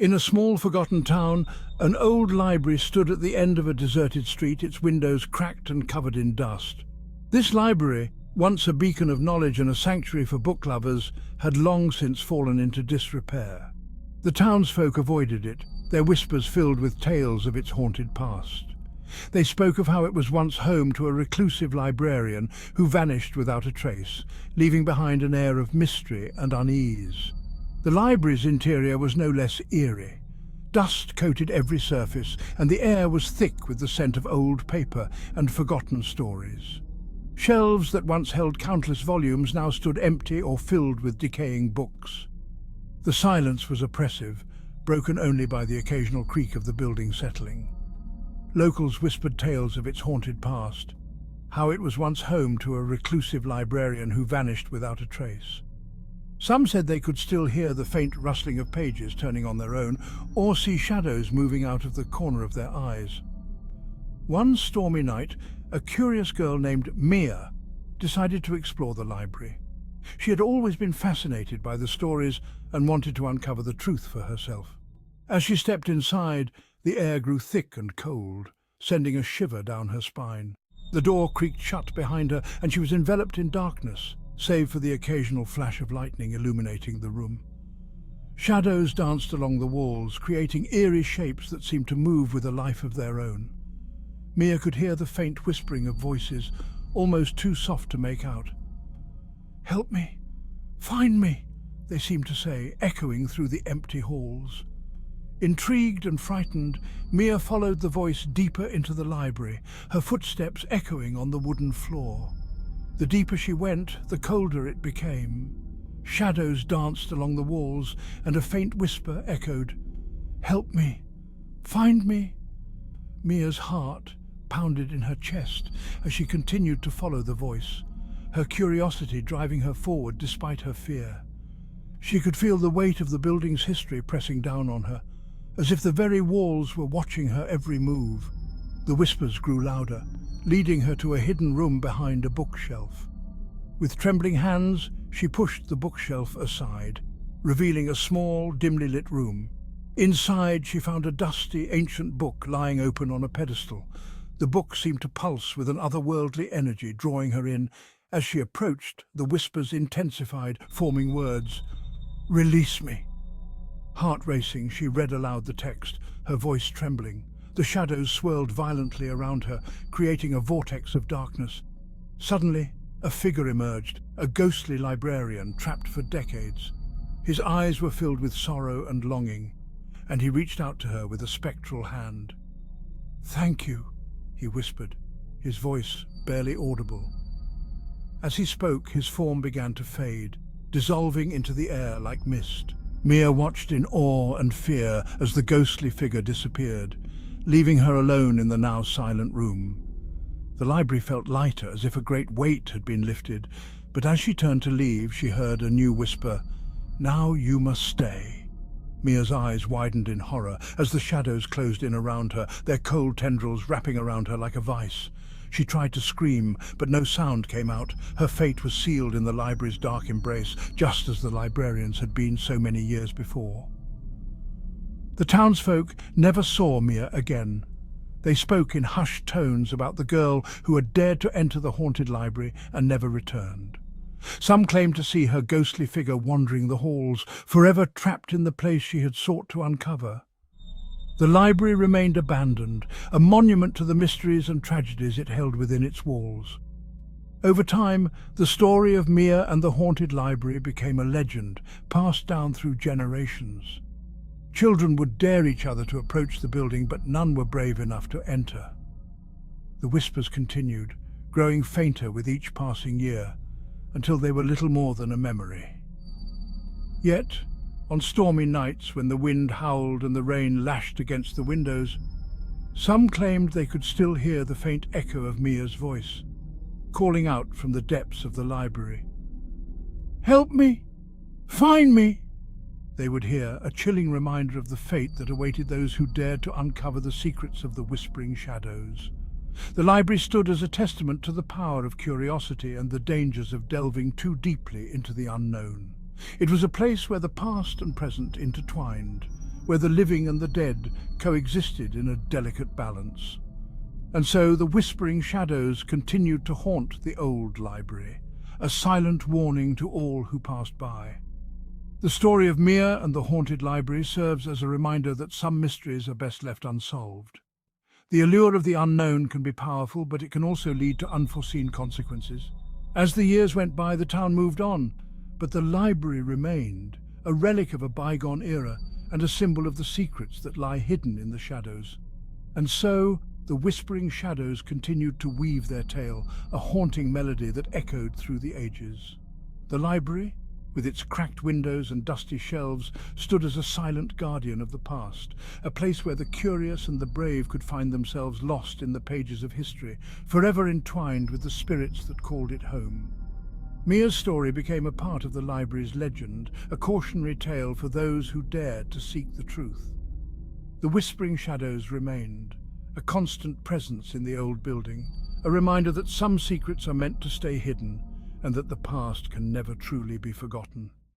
In a small, forgotten town, an old library stood at the end of a deserted street, its windows cracked and covered in dust. This library, once a beacon of knowledge and a sanctuary for book lovers, had long since fallen into disrepair. The townsfolk avoided it, their whispers filled with tales of its haunted past. They spoke of how it was once home to a reclusive librarian who vanished without a trace, leaving behind an air of mystery and unease. The library's interior was no less eerie. Dust coated every surface, and the air was thick with the scent of old paper and forgotten stories. Shelves that once held countless volumes now stood empty or filled with decaying books. The silence was oppressive, broken only by the occasional creak of the building settling. Locals whispered tales of its haunted past, how it was once home to a reclusive librarian who vanished without a trace. Some said they could still hear the faint rustling of pages turning on their own, or see shadows moving out of the corner of their eyes. One stormy night, a curious girl named Mia decided to explore the library. She had always been fascinated by the stories and wanted to uncover the truth for herself. As she stepped inside, the air grew thick and cold, sending a shiver down her spine. The door creaked shut behind her, and she was enveloped in darkness, save for the occasional flash of lightning illuminating the room. Shadows danced along the walls, creating eerie shapes that seemed to move with a life of their own. Mia could hear the faint whispering of voices, almost too soft to make out. "Help me! Find me!" they seemed to say, echoing through the empty halls. Intrigued and frightened, Mia followed the voice deeper into the library, her footsteps echoing on the wooden floor. The deeper she went, the colder it became. Shadows danced along the walls, and a faint whisper echoed, "Help me! Find me!" Mia's heart pounded in her chest as she continued to follow the voice, her curiosity driving her forward despite her fear. She could feel the weight of the building's history pressing down on her, as if the very walls were watching her every move. The whispers grew louder, leading her to a hidden room behind a bookshelf. With trembling hands, she pushed the bookshelf aside, revealing a small, dimly lit room. Inside, she found a dusty, ancient book lying open on a pedestal. The book seemed to pulse with an otherworldly energy, drawing her in. As she approached, the whispers intensified, forming words. "Release me." Heart racing, she read aloud the text, her voice trembling. The shadows swirled violently around her, creating a vortex of darkness. Suddenly, a figure emerged, a ghostly librarian trapped for decades. His eyes were filled with sorrow and longing, and he reached out to her with a spectral hand. "Thank you," he whispered, his voice barely audible. As he spoke, his form began to fade, dissolving into the air like mist. Mia watched in awe and fear as the ghostly figure disappeared, leaving her alone in the now silent room. The library felt lighter, as if a great weight had been lifted, but as she turned to leave, she heard a new whisper, "Now you must stay." Mia's eyes widened in horror as the shadows closed in around her, their cold tendrils wrapping around her like a vice. She tried to scream, but no sound came out. Her fate was sealed in the library's dark embrace, just as the librarians had been so many years before. The townsfolk never saw Mia again. They spoke in hushed tones about the girl who had dared to enter the haunted library and never returned. Some claimed to see her ghostly figure wandering the halls, forever trapped in the place she had sought to uncover. The library remained abandoned, a monument to the mysteries and tragedies it held within its walls. Over time, the story of Mia and the haunted library became a legend, passed down through generations. Children would dare each other to approach the building, but none were brave enough to enter. The whispers continued, growing fainter with each passing year, until they were little more than a memory. Yet, on stormy nights when the wind howled and the rain lashed against the windows, some claimed they could still hear the faint echo of Mia's voice, calling out from the depths of the library. "Help me! Find me!" They would hear, a chilling reminder of the fate that awaited those who dared to uncover the secrets of the whispering shadows. The library stood as a testament to the power of curiosity and the dangers of delving too deeply into the unknown. It was a place where the past and present intertwined, where the living and the dead coexisted in a delicate balance. And so the whispering shadows continued to haunt the old library, a silent warning to all who passed by. The story of Mia and the haunted library serves as a reminder that some mysteries are best left unsolved. The allure of the unknown can be powerful, but it can also lead to unforeseen consequences. As the years went by, the town moved on, but the library remained, a relic of a bygone era and a symbol of the secrets that lie hidden in the shadows. And so, the whispering shadows continued to weave their tale, a haunting melody that echoed through the ages. The library, with its cracked windows and dusty shelves, stood as a silent guardian of the past, a place where the curious and the brave could find themselves lost in the pages of history, forever entwined with the spirits that called it home. Mia's story became a part of the library's legend, a cautionary tale for those who dared to seek the truth. The whispering shadows remained, a constant presence in the old building, a reminder that some secrets are meant to stay hidden, and that the past can never truly be forgotten.